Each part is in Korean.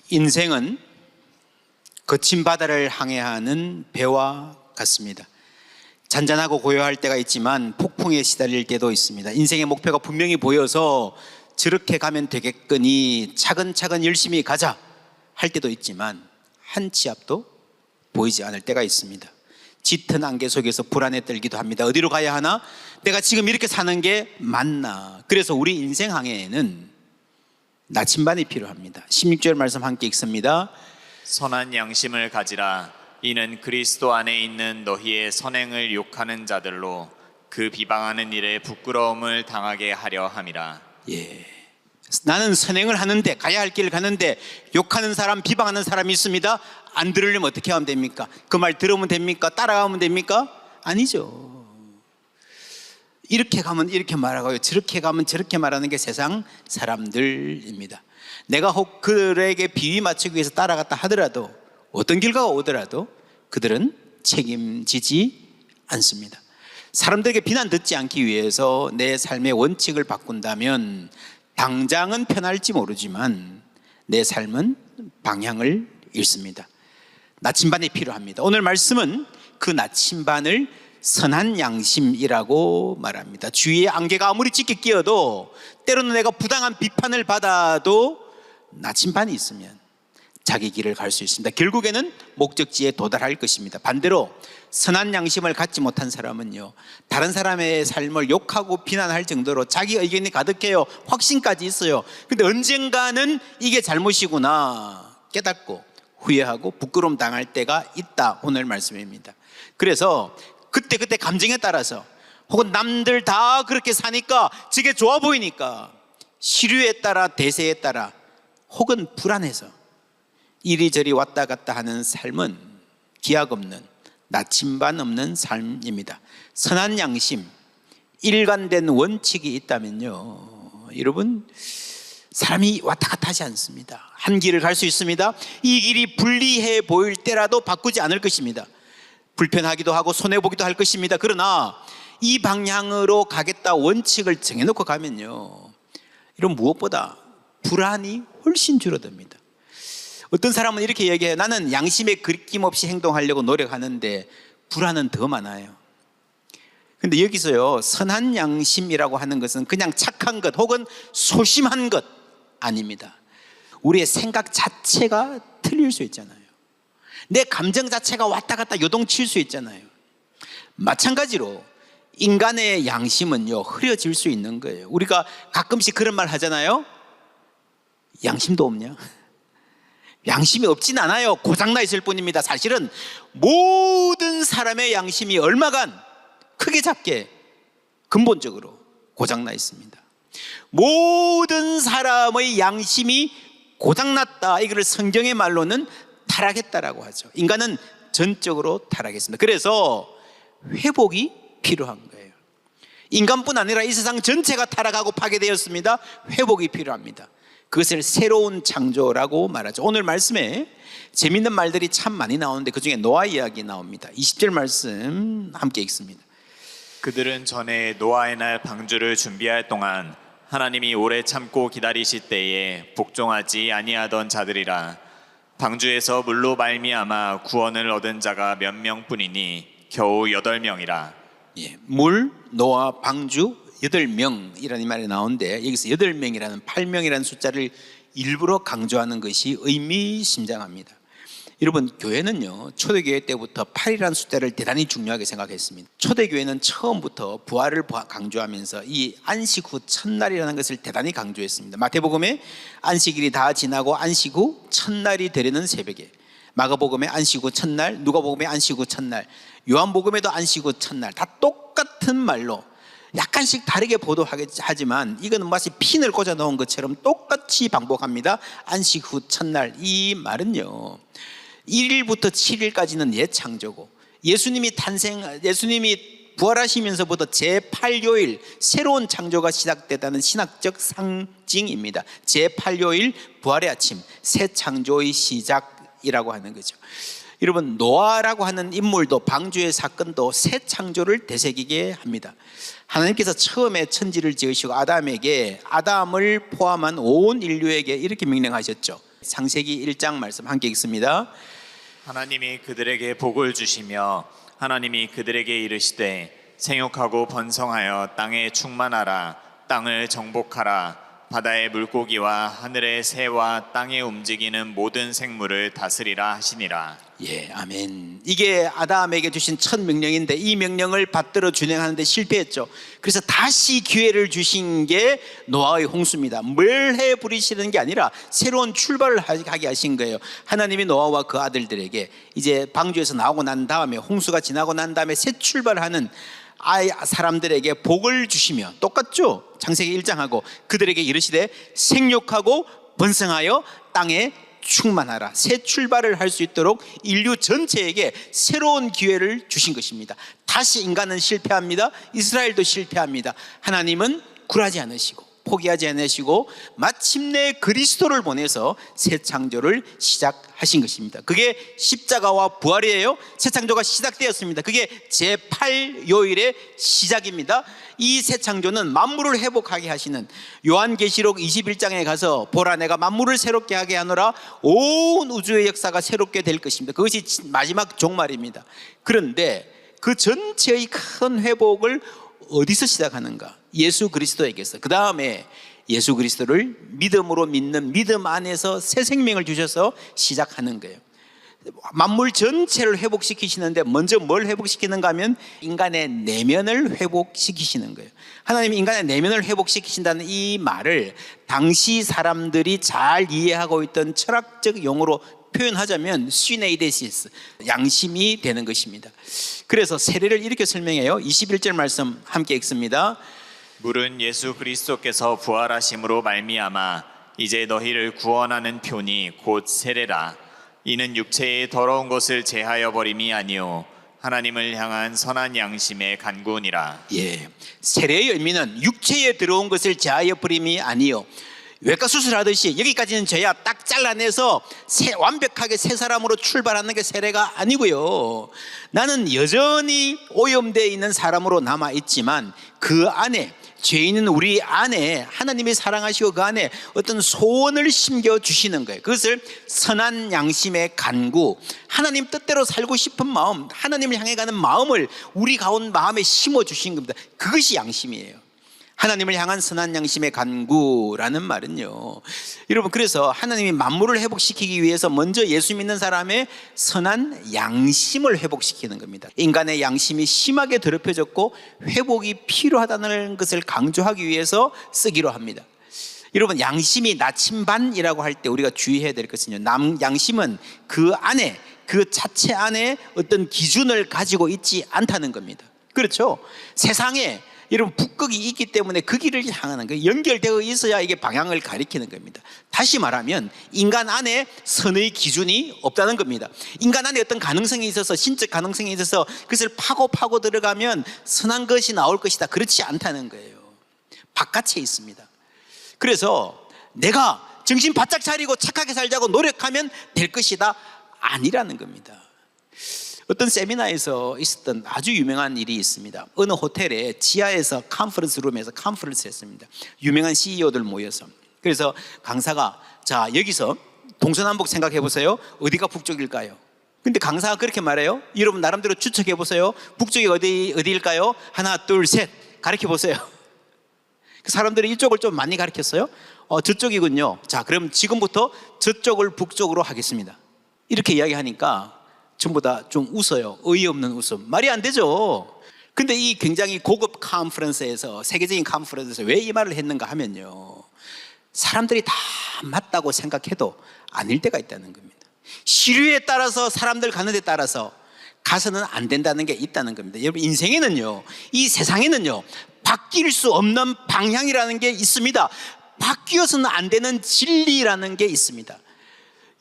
인생은 거친 바다를 항해하는 배와 같습니다. 잔잔하고 고요할 때가 있지만 폭풍에 시달릴 때도 있습니다. 인생의 목표가 분명히 보여서 저렇게 가면 되겠거니 차근차근 열심히 가자 할 때도 있지만 한 치 앞도 보이지 않을 때가 있습니다. 짙은 안개 속에서 불안에 떨기도 합니다. 어디로 가야 하나? 내가 지금 이렇게 사는 게 맞나? 그래서 우리 인생 항해에는 나침반이 필요합니다. 16절 말씀 함께 읽습니다. 선한 양심을 가지라. 이는 그리스도 안에 있는 너희의 선행을 욕하는 자들로 그 비방하는 일에 부끄러움을 당하게 하려 함이라. 예, 나는 선행을 하는데, 가야 할 길을 가는데 욕하는 사람, 비방하는 사람이 있습니다. 안 들으려면 어떻게 하면 됩니까? 그 말 들으면 됩니까? 따라가면 됩니까? 아니죠. 이렇게 가면 이렇게 말하고요, 저렇게 가면 저렇게 말하는 게 세상 사람들입니다. 내가 혹 그들에게 비위 맞추기 위해서 따라갔다 하더라도, 어떤 길가가 오더라도 그들은 책임지지 않습니다. 사람들에게 비난 듣지 않기 위해서 내 삶의 원칙을 바꾼다면 당장은 편할지 모르지만 내 삶은 방향을 잃습니다. 나침반이 필요합니다. 오늘 말씀은 그 나침반을 선한 양심이라고 말합니다. 주위에 안개가 아무리 짙게 끼어도, 때로는 내가 부당한 비판을 받아도 나침반이 있으면 자기 길을 갈 수 있습니다. 결국에는 목적지에 도달할 것입니다. 반대로 선한 양심을 갖지 못한 사람은요, 다른 사람의 삶을 욕하고 비난할 정도로 자기 의견이 가득해요. 확신까지 있어요. 근데 언젠가는 이게 잘못이구나 깨닫고 후회하고 부끄러움 당할 때가 있다. 오늘 말씀입니다. 그래서 그때 감정에 따라서, 혹은 남들 다 그렇게 사니까 저게 좋아 보이니까, 시류에 따라 대세에 따라, 혹은 불안해서 이리저리 왔다 갔다 하는 삶은 기약 없는, 나침반 없는 삶입니다. 선한 양심, 일관된 원칙이 있다면요, 여러분, 사람이 왔다 갔다 하지 않습니다. 한 길을 갈 수 있습니다. 이 길이 불리해 보일 때라도 바꾸지 않을 것입니다. 불편하기도 하고 손해보기도 할 것입니다. 그러나 이 방향으로 가겠다 원칙을 정해놓고 가면요, 이런 무엇보다 불안이 훨씬 줄어듭니다. 어떤 사람은 이렇게 얘기해요. 나는 양심에 거리낌없이 행동하려고 노력하는데 불안은 더 많아요. 근데 여기서요, 선한 양심이라고 하는 것은 그냥 착한 것 혹은 소심한 것 아닙니다. 우리의 생각 자체가 틀릴 수 있잖아요. 내 감정 자체가 왔다 갔다 요동칠 수 있잖아요. 마찬가지로 인간의 양심은요, 흐려질 수 있는 거예요. 우리가 가끔씩 그런 말 하잖아요. 양심도 없냐? 양심이 없진 않아요. 고장나 있을 뿐입니다. 사실은 모든 사람의 양심이 얼마간 크게 작게 근본적으로 고장나 있습니다. 모든 사람의 양심이 고장났다, 이거를 성경의 말로는 타락했다라고 하죠. 인간은 전적으로 타락했습니다. 그래서 회복이 필요한 거예요. 인간뿐 아니라 이 세상 전체가 타락하고 파괴되었습니다. 회복이 필요합니다. 그것을 새로운 창조라고 말하죠. 오늘 말씀에 재밌는 말들이 참 많이 나오는데 그 중에 노아 이야기 나옵니다. 20절 말씀 함께 읽습니다. 그들은 전에 노아의 날 방주를 준비할 동안 하나님이 오래 참고 기다리실 때에 복종하지 아니하던 자들이라. 방주에서 물로 말미암아 구원을 얻은 자가 몇 명뿐이니 겨우 8명이라. 예, 물, 노아, 방주 8명이라는 말이 나오는데, 여기서 8명이라는 8명이라는 숫자를 일부러 강조하는 것이 의미심장합니다. 여러분, 교회는요, 초대교회 때부터 8이라는 숫자를 대단히 중요하게 생각했습니다. 초대교회는 처음부터 부활을 강조하면서 이 안식 후 첫날이라는 것을 대단히 강조했습니다. 마태복음에 안식일이 다 지나고 안식 후 첫날이 되려는 새벽에, 마가복음에 안식 후 첫날, 누가복음에 안식 후 첫날, 요한복음에도 안식 후 첫날, 다 똑같은 말로 약간씩 다르게 보도하지만 이거는 마치 핀을 꽂아 놓은 것처럼 똑같이 반복합니다. 안식 후 첫날. 이 말은요, 1일부터 7일까지는 옛 창조고, 예수님이 부활하시면서부터 제8요일 새로운 창조가 시작됐다는 신학적 상징입니다. 제8요일 부활의 아침, 새 창조의 시작이라고 하는 거죠. 여러분, 노아라고 하는 인물도 방주의 사건도 새 창조를 되새기게 합니다. 하나님께서 처음에 천지를 지으시고 아담을 포함한 온 인류에게 이렇게 명령하셨죠. 창세기 1장 말씀 함께 읽습니다. 하나님이 그들에게 복을 주시며 하나님이 그들에게 이르시되 생육하고 번성하여 땅에 충만하라. 땅을 정복하라. 바다의 물고기와 하늘의 새와 땅에 움직이는 모든 생물을 다스리라 하시니라. 예, 아멘. 이게 아담에게 주신 첫 명령인데 이 명령을 받들어 준행하는데 실패했죠. 그래서 다시 기회를 주신 게 노아의 홍수입니다. 멸해 부리시는 게 아니라 새로운 출발을 하게 하신 거예요. 하나님이 노아와 그 아들들에게 이제 방주에서 나오고 난 다음에, 홍수가 지나고 난 다음에 새 출발하는 사람들에게 복을 주시며, 똑같죠? 창세기 1장하고 그들에게 이르시되 생육하고 번성하여 땅에 충만하라. 새 출발을 할 수 있도록 인류 전체에게 새로운 기회를 주신 것입니다. 다시 인간은 실패합니다. 이스라엘도 실패합니다. 하나님은 굴하지 않으시고 포기하지 않으시고 마침내 그리스도를 보내서 새 창조를 시작하신 것입니다. 그게 십자가와 부활이에요. 새 창조가 시작되었습니다. 그게 제8요일의 시작입니다. 이 새 창조는 만물을 회복하게 하시는, 요한계시록 21장에 가서 보라 내가 만물을 새롭게 하게 하노라, 온 우주의 역사가 새롭게 될 것입니다. 그것이 마지막 종말입니다. 그런데 그 전체의 큰 회복을 어디서 시작하는가? 예수 그리스도에게서. 그 다음에 예수 그리스도를 믿음으로 믿는 믿음 안에서 새 생명을 주셔서 시작하는 거예요. 만물 전체를 회복시키시는데 먼저 뭘 회복시키는가 하면 인간의 내면을 회복시키시는 거예요. 하나님이 인간의 내면을 회복시키신다는 이 말을 당시 사람들이 잘 이해하고 있던 철학적 용어로 표현하자면 시네이데시스, 양심이 되는 것입니다. 그래서 세례를 이렇게 설명해요. 21절 말씀 함께 읽습니다. 물은 예수 그리스도께서 부활하심으로 말미암아 이제 너희를 구원하는 표니 곧 세례라. 이는 육체의 더러운 것을 제하여 버림이 아니요 하나님을 향한 선한 양심의 간구니라. 예, 세례의 의미는 육체에 들어온 것을 제하여 버림이 아니요, 외과 수술하듯이 여기까지는 져야 딱 잘라내서 완벽하게 새 사람으로 출발하는 게 세례가 아니고요. 나는 여전히 오염되어 있는 사람으로 남아있지만 그 안에, 죄 있는 우리 안에 하나님이 사랑하시고 그 안에 어떤 소원을 심겨주시는 거예요. 그것을 선한 양심의 간구, 하나님 뜻대로 살고 싶은 마음, 하나님을 향해 가는 마음을 우리 가운 마음에 심어주신 겁니다. 그것이 양심이에요. 하나님을 향한 선한 양심의 간구라는 말은요, 여러분, 그래서 하나님이 만물을 회복시키기 위해서 먼저 예수 믿는 사람의 선한 양심을 회복시키는 겁니다. 인간의 양심이 심하게 더럽혀졌고 회복이 필요하다는 것을 강조하기 위해서 쓰기로 합니다. 여러분, 양심이 나침반이라고 할 때 우리가 주의해야 될 것은요, 양심은 그 안에, 그 자체 안에 어떤 기준을 가지고 있지 않다는 겁니다. 그렇죠? 세상에 여러분, 북극이 있기 때문에 그 길을 향하는 거예요. 연결되어 있어야 이게 방향을 가리키는 겁니다. 다시 말하면 인간 안에 선의 기준이 없다는 겁니다. 인간 안에 어떤 가능성이 있어서, 신적 가능성이 있어서 그것을 파고 들어가면 선한 것이 나올 것이다, 그렇지 않다는 거예요. 바깥에 있습니다. 그래서 내가 정신 바짝 차리고 착하게 살자고 노력하면 될 것이다, 아니라는 겁니다. 어떤 세미나에서 있었던 아주 유명한 일이 있습니다. 어느 호텔의 지하에서 컨퍼런스 룸에서 컨퍼런스 했습니다. 유명한 CEO들 모여서. 그래서 강사가, 자, 여기서 동서남북 생각해 보세요. 어디가 북쪽일까요? 근데 강사가 그렇게 말해요. 여러분 나름대로 추측해 보세요. 북쪽이 어디일까요? 하나, 둘, 셋 가르쳐 보세요. 그 사람들이 이쪽을 좀 많이 가르쳤어요. 저쪽이군요. 자, 그럼 지금부터 저쪽을 북쪽으로 하겠습니다. 이렇게 이야기하니까 전부 다 좀 웃어요. 어이없는 웃음. 말이 안 되죠. 근데 이 굉장히 고급 컨퍼런스에서, 세계적인 컨퍼런스에서 왜 이 말을 했는가 하면요, 사람들이 다 맞다고 생각해도 아닐 때가 있다는 겁니다. 시류에 따라서, 사람들 가는 데 따라서 가서는 안 된다는 게 있다는 겁니다. 여러분, 인생에는요, 이 세상에는요, 바뀔 수 없는 방향이라는 게 있습니다. 바뀌어서는 안 되는 진리라는 게 있습니다.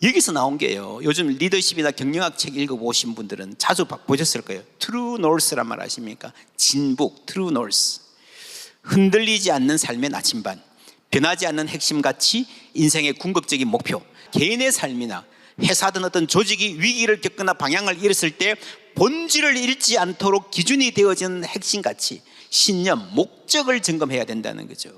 여기서 나온 게요. 요즘 리더십이나 경영학 책 읽어보신 분들은 자주 보셨을 거예요. True North란 말 아십니까? 진북, True North. 흔들리지 않는 삶의 나침반, 변하지 않는 핵심 가치, 인생의 궁극적인 목표. 개인의 삶이나 회사든 어떤 조직이 위기를 겪거나 방향을 잃었을 때 본질을 잃지 않도록 기준이 되어지는 핵심 가치, 신념, 목적을 점검해야 된다는 거죠.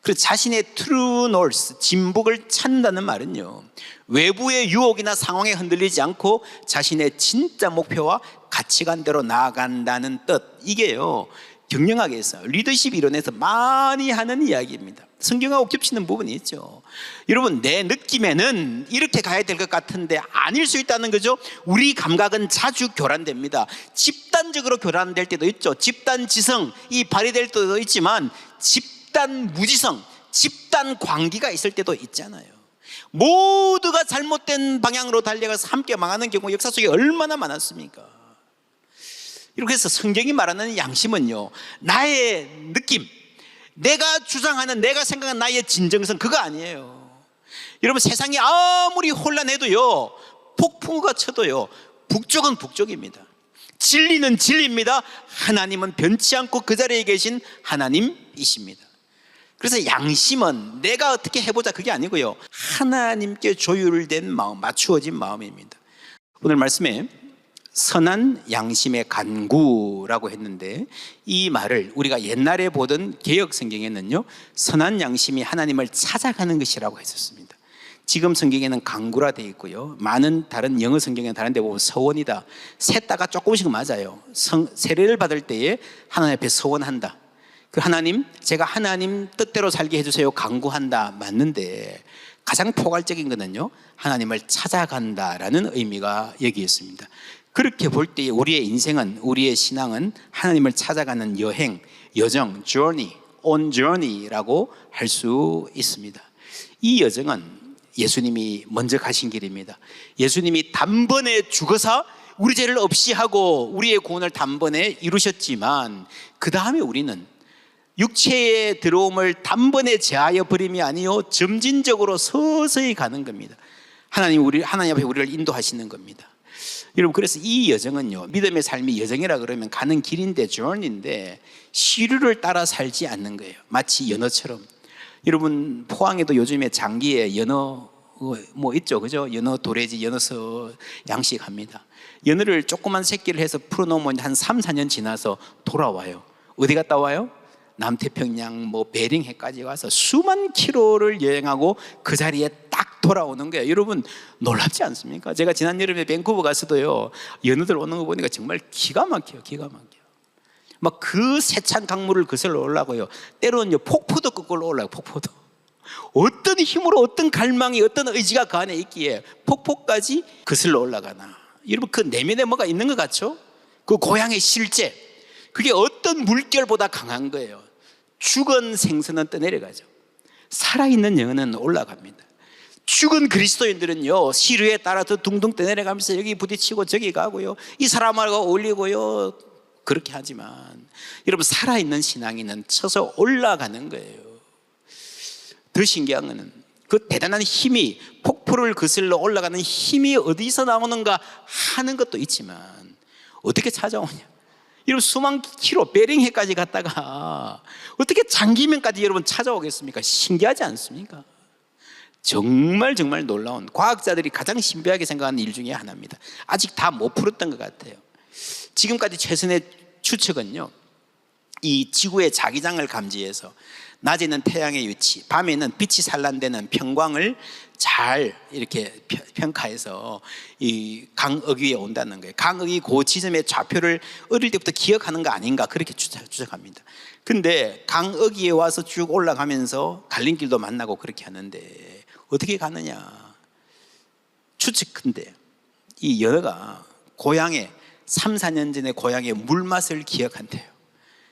그래서 자신의 true north, 진북을 찾는다는 말은요, 외부의 유혹이나 상황에 흔들리지 않고 자신의 진짜 목표와 가치관대로 나아간다는 뜻. 이게요, 경영학에서 리더십 이론에서 많이 하는 이야기입니다. 성경하고 겹치는 부분이 있죠. 여러분, 내 느낌에는 이렇게 가야 될 것 같은데 아닐 수 있다는 거죠. 우리 감각은 자주 교란됩니다. 집단적으로 교란될 때도 있죠. 집단 지성이 발휘될 때도 있지만 집단 무지성, 집단 광기가 있을 때도 있잖아요. 모두가 잘못된 방향으로 달려가서 함께 망하는 경우 역사 속에 얼마나 많았습니까? 이렇게 해서 성경이 말하는 양심은요, 나의 느낌, 내가 주장하는, 내가 생각하는 나의 진정성, 그거 아니에요. 여러분, 세상이 아무리 혼란해도요, 폭풍우가 쳐도요, 북쪽은 북쪽입니다. 진리는 진리입니다. 하나님은 변치 않고 그 자리에 계신 하나님이십니다. 그래서 양심은 내가 어떻게 해보자 그게 아니고요, 하나님께 조율된 마음, 맞추어진 마음입니다. 오늘 말씀에 선한 양심의 간구라고 했는데, 이 말을 우리가 옛날에 보던 개역 성경에는요, 선한 양심이 하나님을 찾아가는 것이라고 했었습니다. 지금 성경에는 간구라 되어 있고요, 많은 다른 영어 성경에는 다른 데 보면 서원이다. 셋 다가 조금씩 맞아요. 세례를 받을 때에 하나님 앞에 서원한다. 그 하나님, 제가 하나님 뜻대로 살게 해주세요, 간구한다, 맞는데 가장 포괄적인 것은요, 하나님을 찾아간다라는 의미가 여기 있습니다. 그렇게 볼 때 우리의 인생은, 우리의 신앙은 하나님을 찾아가는 여행, 여정, journey, on journey라고 할 수 있습니다. 이 여정은 예수님이 먼저 가신 길입니다. 예수님이 단번에 죽어서 우리 죄를 없이 하고 우리의 구원을 단번에 이루셨지만, 그 다음에 우리는 육체의 들어옴을 단번에 제하여 버림이 아니요, 점진적으로 서서히 가는 겁니다. 하나님 앞에 우리를 인도하시는 겁니다. 여러분, 그래서 이 여정은요, 믿음의 삶이 여정이라 그러면 가는 길인데, journey인데 시류를 따라 살지 않는 거예요. 마치 연어처럼. 여러분, 포항에도 요즘에 장기에 연어 뭐 있죠, 그죠? 연어 도래지, 연어서 양식합니다. 연어를 조그만 새끼를 해서 풀어놓으면 한 3, 4년 지나서 돌아와요. 어디 갔다 와요? 남태평양, 뭐 베링해까지 와서 수만 킬로를 여행하고 그 자리에 딱 돌아오는 거예요. 여러분, 놀랍지 않습니까? 제가 지난 여름에 밴쿠버 가서도요, 연어들 오는 거 보니까 정말 기가 막혀요. 기가 막혀요. 막 그 세찬 강물을 거슬러 올라가고요, 때로는 폭포도 거꾸로 올라가요. 폭포도. 어떤 힘으로, 어떤 갈망이, 어떤 의지가 그 안에 있기에 폭포까지 거슬러 올라가나. 여러분, 그 내면에 뭐가 있는 것 같죠? 그 고향의 실제, 그게 어떤 물결보다 강한 거예요. 죽은 생선은 떠내려가죠. 살아있는 영혼은 올라갑니다. 죽은 그리스도인들은요, 시류에 따라서 둥둥 떠내려가면서 여기 부딪히고 저기 가고요, 이 사람하고 어울리고요, 그렇게 하지만 여러분, 살아있는 신앙인은 쳐서 올라가는 거예요. 더 신기한 것은 그 대단한 힘이, 폭포를 거슬러 올라가는 힘이 어디서 나오는가 하는 것도 있지만 어떻게 찾아오냐. 여러분, 수만 킬로 베링해까지 갔다가 어떻게 장기면까지 여러분 찾아오겠습니까? 신기하지 않습니까? 정말 정말 놀라운, 과학자들이 가장 신비하게 생각하는 일 중에 하나입니다. 아직 다 못 풀었던 것 같아요. 지금까지 최선의 추측은요, 이 지구의 자기장을 감지해서 낮에는 태양의 위치, 밤에는 빛이 산란되는 평광을 잘 이렇게 평가해서 이 강어귀에 온다는 거예요. 강어귀 그 지점의 좌표를 어릴 때부터 기억하는 거 아닌가, 그렇게 추측합니다. 근데 강어귀에 와서 쭉 올라가면서 갈림길도 만나고 그렇게 하는데 어떻게 가느냐. 추측컨대 이 연어가 고향에 3, 4년 전에 고향의 물맛을 기억한대요.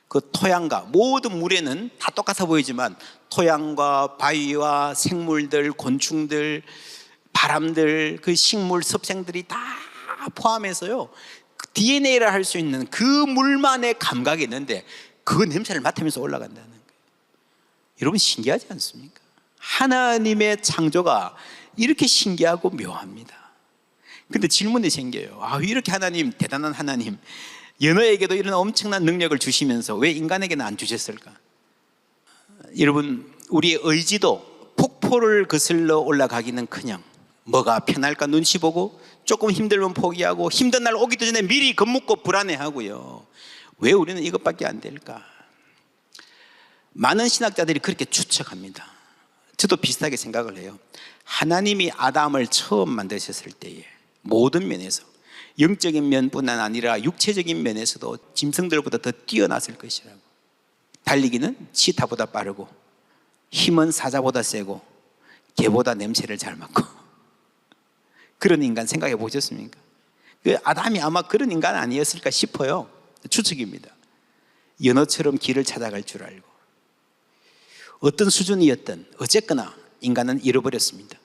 그 토양과 모든 물에는 다 똑같아 보이지만 토양과 바위와 생물들, 곤충들, 바람들, 그 식물, 섭생들이 다 포함해서요, DNA를 할 수 있는 그 물만의 감각이 있는데 그 냄새를 맡으면서 올라간다는 거예요. 여러분, 신기하지 않습니까? 하나님의 창조가 이렇게 신기하고 묘합니다. 근데 질문이 생겨요. 왜 이렇게 하나님, 대단한 하나님, 연어에게도 이런 엄청난 능력을 주시면서 왜 인간에게는 안 주셨을까? 여러분, 우리의 의지도 폭포를 거슬러 올라가기는커녕 뭐가 편할까 눈치 보고 조금 힘들면 포기하고 힘든 날 오기도 전에 미리 겁먹고 불안해하고요. 왜 우리는 이것밖에 안 될까? 많은 신학자들이 그렇게 추측합니다. 저도 비슷하게 생각을 해요. 하나님이 아담을 처음 만드셨을 때에 모든 면에서 영적인 면뿐 아니라 육체적인 면에서도 짐승들보다 더 뛰어났을 것이라고. 달리기는 치타보다 빠르고 힘은 사자보다 세고 개보다 냄새를 잘 맡고. 그런 인간 생각해 보셨습니까? 그 아담이 아마 그런 인간 아니었을까 싶어요. 추측입니다. 연어처럼 길을 찾아갈 줄 알고 어떤 수준이었든 어쨌거나 인간은 잃어버렸습니다.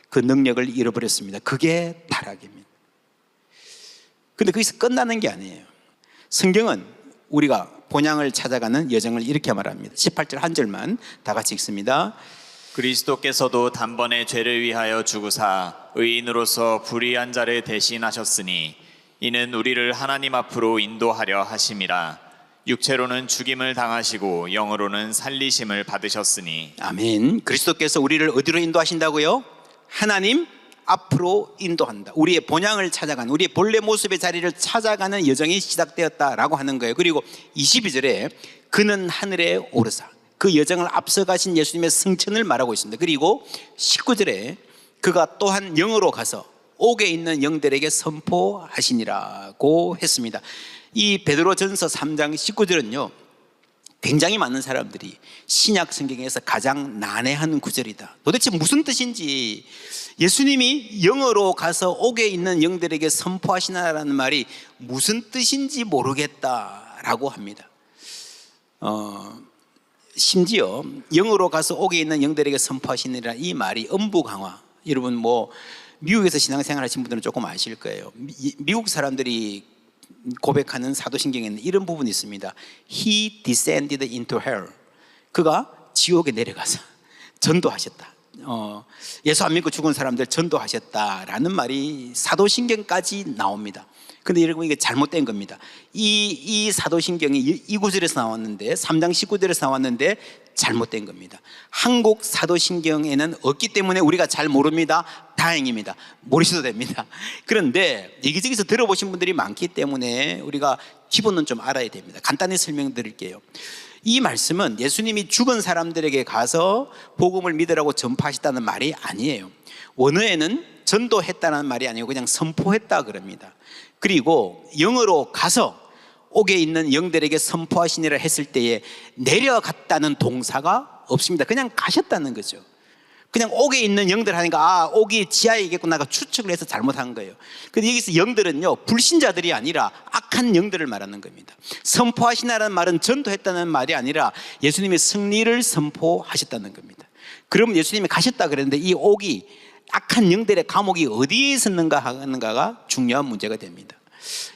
그 능력을 잃어버렸습니다. 그게 타락입니다. 근데 거기서 끝나는 게 아니에요. 성경은 우리가 본향을 찾아가는 여정을 이렇게 말합니다. 18절 한 절만 다 같이 읽습니다. 그리스도께서도 단번에 죄를 위하여 죽으사 의인으로서 불의한 자를 대신하셨으니 이는 우리를 하나님 앞으로 인도하려 하심이라. 육체로는 죽임을 당하시고 영으로는 살리심을 받으셨으니. 아멘. 그리스도께서 우리를 어디로 인도하신다고요? 하나님 앞으로 인도한다. 우리의 본향을 찾아가는, 우리의 본래 모습의 자리를 찾아가는 여정이 시작되었다라고 하는 거예요. 그리고 22절에 그는 하늘에 오르사, 그 여정을 앞서가신 예수님의 승천을 말하고 있습니다. 그리고 19절에 그가 또한 영으로 가서 옥에 있는 영들에게 선포하시니라고 했습니다. 이 베드로전서 3장 19절은요, 굉장히 많은 사람들이 신약 성경에서 가장 난해하는 구절이다. 도대체 무슨 뜻인지, 예수님이 영으로 가서 옥에 있는 영들에게 선포하시나라는 말이 무슨 뜻인지 모르겠다라고 합니다. 심지어 영으로 가서 옥에 있는 영들에게 선포하시니라, 이 말이 엄부강화. 여러분 미국에서 신앙생활 하신 분들은 조금 아실 거예요. 미국 사람들이 고백하는 사도신경에는 이런 부분이 있습니다. He descended into hell. 그가 지옥에 내려가서 전도하셨다. 예수 안 믿고 죽은 사람들 전도하셨다라는 말이 사도신경까지 나옵니다. 근데 여러분, 이게 잘못된 겁니다. 이 사도신경이 이 구절에서 나왔는데, 3장 19절에서 나왔는데 잘못된 겁니다. 한국 사도신경에는 없기 때문에 우리가 잘 모릅니다. 다행입니다. 모르셔도 됩니다. 그런데 여기저기서 들어보신 분들이 많기 때문에 우리가 기본은 좀 알아야 됩니다. 간단히 설명드릴게요. 이 말씀은 예수님이 죽은 사람들에게 가서 복음을 믿으라고 전파하셨다는 말이 아니에요. 원어에는 전도했다는 말이 아니고 그냥 선포했다 그럽니다. 그리고 영으로 가서 옥에 있는 영들에게 선포하시니라 했을 때에 내려갔다는 동사가 없습니다. 그냥 가셨다는 거죠. 그냥 옥에 있는 영들 하니까 옥이 지하에 있겠구나가 추측을 해서 잘못한 거예요. 근데 여기서 영들은요, 불신자들이 아니라 악한 영들을 말하는 겁니다. 선포하시나라는 말은 전도했다는 말이 아니라 예수님의 승리를 선포하셨다는 겁니다. 그러면 예수님이 가셨다 그랬는데 이 옥이, 악한 영들의 감옥이 어디에 있었는가 하는가가 중요한 문제가 됩니다.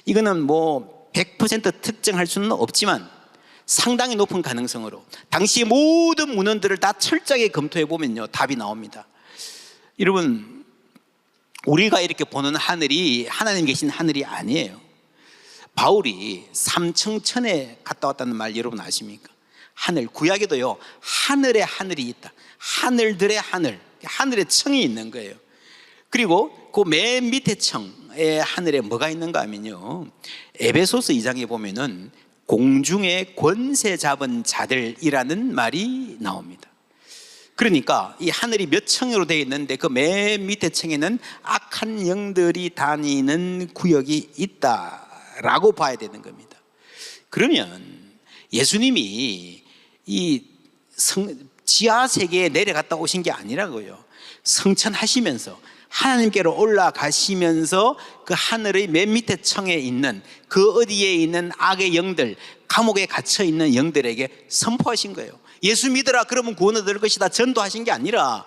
이거는 100% 특정할 수는 없지만 상당히 높은 가능성으로 당시의 모든 문헌들을 다 철저하게 검토해 보면요, 답이 나옵니다. 여러분, 우리가 이렇게 보는 하늘이 하나님 계신 하늘이 아니에요. 바울이 삼청천에 갔다 왔다는 말 여러분 아십니까? 하늘, 구약에도요, 하늘에 하늘이 있다. 하늘들의 하늘, 하늘에 청이 있는 거예요. 그리고 그 맨 밑에 청의 하늘에 뭐가 있는가 하면요, 에베소서 2장에 보면은 공중의 권세 잡은 자들이라는 말이 나옵니다. 그러니까 이 하늘이 몇 층으로 되어 있는데 그 맨 밑에 층에는 악한 영들이 다니는 구역이 있다라고 봐야 되는 겁니다. 그러면 예수님이 이 지하 세계에 내려갔다 오신 게 아니라고요. 성천하시면서 하나님께로 올라가시면서 그 하늘의 맨 밑에 층에 있는 그 어디에 있는 악의 영들, 감옥에 갇혀 있는 영들에게 선포하신 거예요. 예수 믿으라 그러면 구원 얻을 것이다 전도하신 게 아니라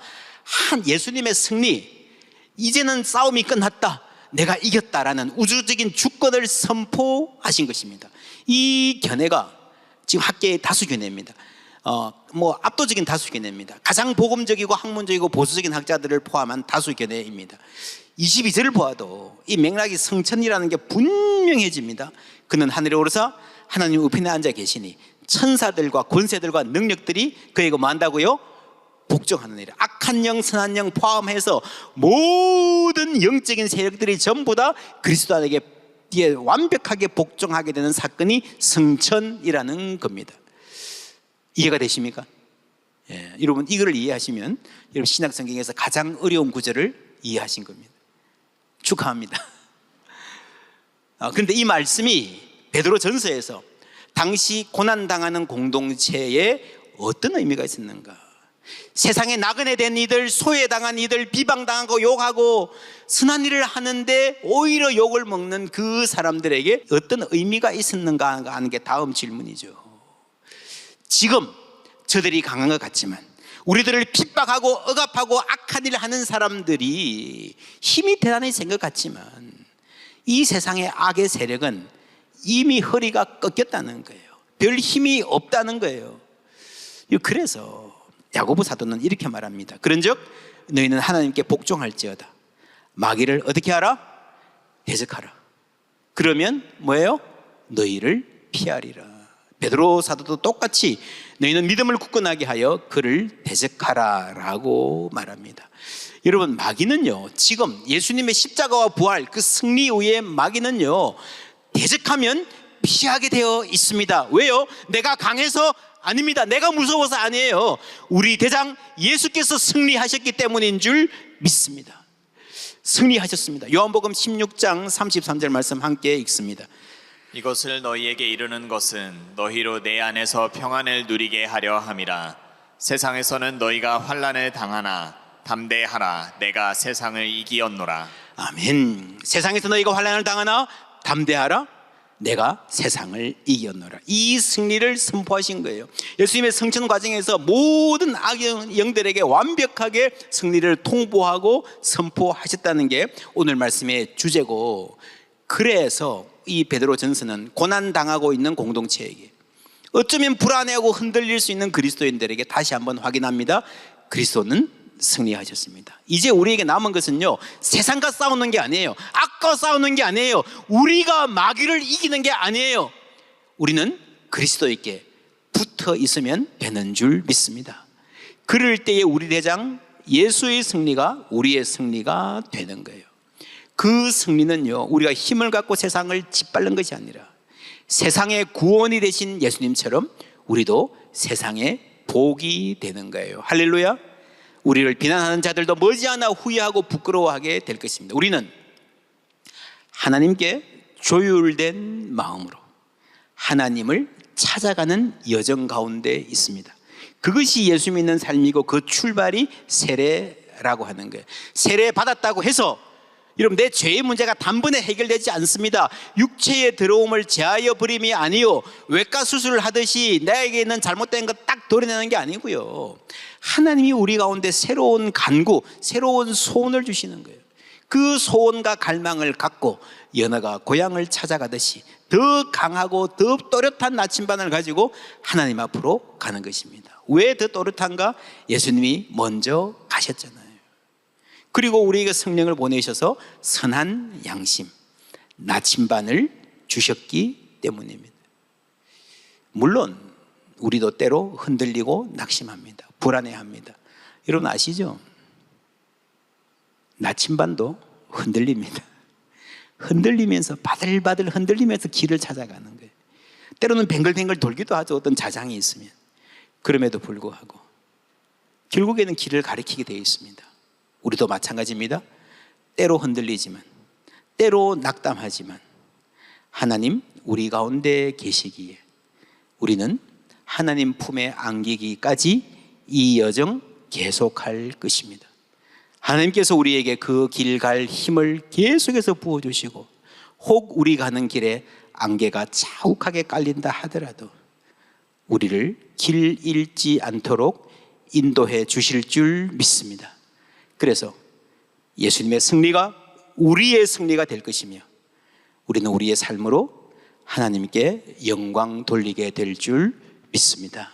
예수님의 승리, 이제는 싸움이 끝났다, 내가 이겼다라는 우주적인 주권을 선포하신 것입니다. 이 견해가 지금 학계의 다수 견해입니다. 뭐 압도적인 다수 견해입니다. 가장 복음적이고 학문적이고 보수적인 학자들을 포함한 다수 견해입니다. 22절을 보아도 이 맥락이 성천이라는 게 분명해집니다. 그는 하늘에 오르사 하나님 우편에 앉아 계시니 천사들과 권세들과 능력들이 그에게 뭐 한다고요? 복종하느니라. 악한 영 선한 영 포함해서 모든 영적인 세력들이 전부 다 그리스도 안에게 완벽하게 복종하게 되는 사건이 성천이라는 겁니다. 이해가 되십니까? 예, 여러분 이거를 이해하시면 여러분 신약 성경에서 가장 어려운 구절을 이해하신 겁니다. 축하합니다. 그런데 이 말씀이 베드로 전서에서 당시 고난당하는 공동체에 어떤 의미가 있었는가? 세상에 나그네 된 이들, 소외당한 이들, 비방당하고 욕하고 선한 일을 하는데 오히려 욕을 먹는 그 사람들에게 어떤 의미가 있었는가 하는 게 다음 질문이죠. 지금 저들이 강한 것 같지만 우리들을 핍박하고 억압하고 악한 일을 하는 사람들이 힘이 대단히 센 것 같지만 이 세상의 악의 세력은 이미 허리가 꺾였다는 거예요. 별 힘이 없다는 거예요. 그래서 야고보 사도는 이렇게 말합니다. 그런즉 너희는 하나님께 복종할지어다. 마귀를 어떻게 하라? 대적하라. 그러면 뭐예요? 너희를 피하리라. 베드로 사도도 똑같이 너희는 믿음을 굳건하게 하여 그를 대적하라 라고 말합니다. 여러분 마귀는요 지금 예수님의 십자가와 부활 그 승리 후에 마귀는요 대적하면 피하게 되어 있습니다. 왜요? 내가 강해서 아닙니다. 내가 무서워서 아니에요. 우리 대장 예수께서 승리하셨기 때문인 줄 믿습니다. 승리하셨습니다. 요한복음 16장 33절 말씀 함께 읽습니다. 이것을 너희에게 이르는 것은 너희로 내 안에서 평안을 누리게 하려 함이라. 세상에서는 너희가 환난을 당하나 담대하라. 내가 세상을 이기었노라. 아멘. 세상에서 너희가 환난을 당하나 담대하라. 내가 세상을 이겼노라. 이 승리를 선포하신 거예요. 예수님의 성천 과정에서 모든 악의 영들에게 완벽하게 승리를 통보하고 선포하셨다는 게 오늘 말씀의 주제고, 그래서 이 베드로 전서는 고난당하고 있는 공동체에게, 어쩌면 불안해하고 흔들릴 수 있는 그리스도인들에게 다시 한번 확인합니다. 그리스도는 승리하셨습니다. 이제 우리에게 남은 것은요, 세상과 싸우는 게 아니에요. 악과 싸우는 게 아니에요. 우리가 마귀를 이기는 게 아니에요. 우리는 그리스도에게 붙어 있으면 되는 줄 믿습니다. 그럴 때에 우리 대장 예수의 승리가 우리의 승리가 되는 거예요. 그 승리는요, 우리가 힘을 갖고 세상을 짓밟는 것이 아니라 세상의 구원이 되신 예수님처럼 우리도 세상의 복이 되는 거예요. 할렐루야. 우리를 비난하는 자들도 머지않아 후회하고 부끄러워하게 될 것입니다. 우리는 하나님께 조율된 마음으로 하나님을 찾아가는 여정 가운데 있습니다. 그것이 예수 믿는 삶이고 그 출발이 세례라고 하는 거예요. 세례 받았다고 해서 여러분 내 죄의 문제가 단번에 해결되지 않습니다. 육체의 더러움을 제하여 버림이 아니요, 외과 수술을 하듯이 나에게 있는 잘못된 것 딱 도려내는 게 아니고요, 하나님이 우리 가운데 새로운 간구, 새로운 소원을 주시는 거예요. 그 소원과 갈망을 갖고 연어가 고향을 찾아가듯이 더 강하고 더 또렷한 나침반을 가지고 하나님 앞으로 가는 것입니다. 왜 더 또렷한가? 예수님이 먼저 가셨잖아요. 그리고 우리에게 성령을 보내셔서 선한 양심, 나침반을 주셨기 때문입니다. 물론 우리도 때로 흔들리고 낙심합니다. 불안해합니다. 여러분 아시죠? 나침반도 흔들립니다. 흔들리면서 바들바들 흔들리면서 길을 찾아가는 거예요. 때로는 뱅글뱅글 돌기도 하죠. 어떤 자장이 있으면. 그럼에도 불구하고 결국에는 길을 가리키게 되어 있습니다. 우리도 마찬가지입니다. 때로 흔들리지만, 때로 낙담하지만 하나님 우리 가운데 계시기에 우리는 하나님 품에 안기기까지 이 여정 계속할 것입니다. 하나님께서 우리에게 그 길 갈 힘을 계속해서 부어주시고, 혹 우리 가는 길에 안개가 자욱하게 깔린다 하더라도 우리를 길 잃지 않도록 인도해 주실 줄 믿습니다. 그래서 예수님의 승리가 우리의 승리가 될 것이며 우리는 우리의 삶으로 하나님께 영광 돌리게 될 줄 믿습니다.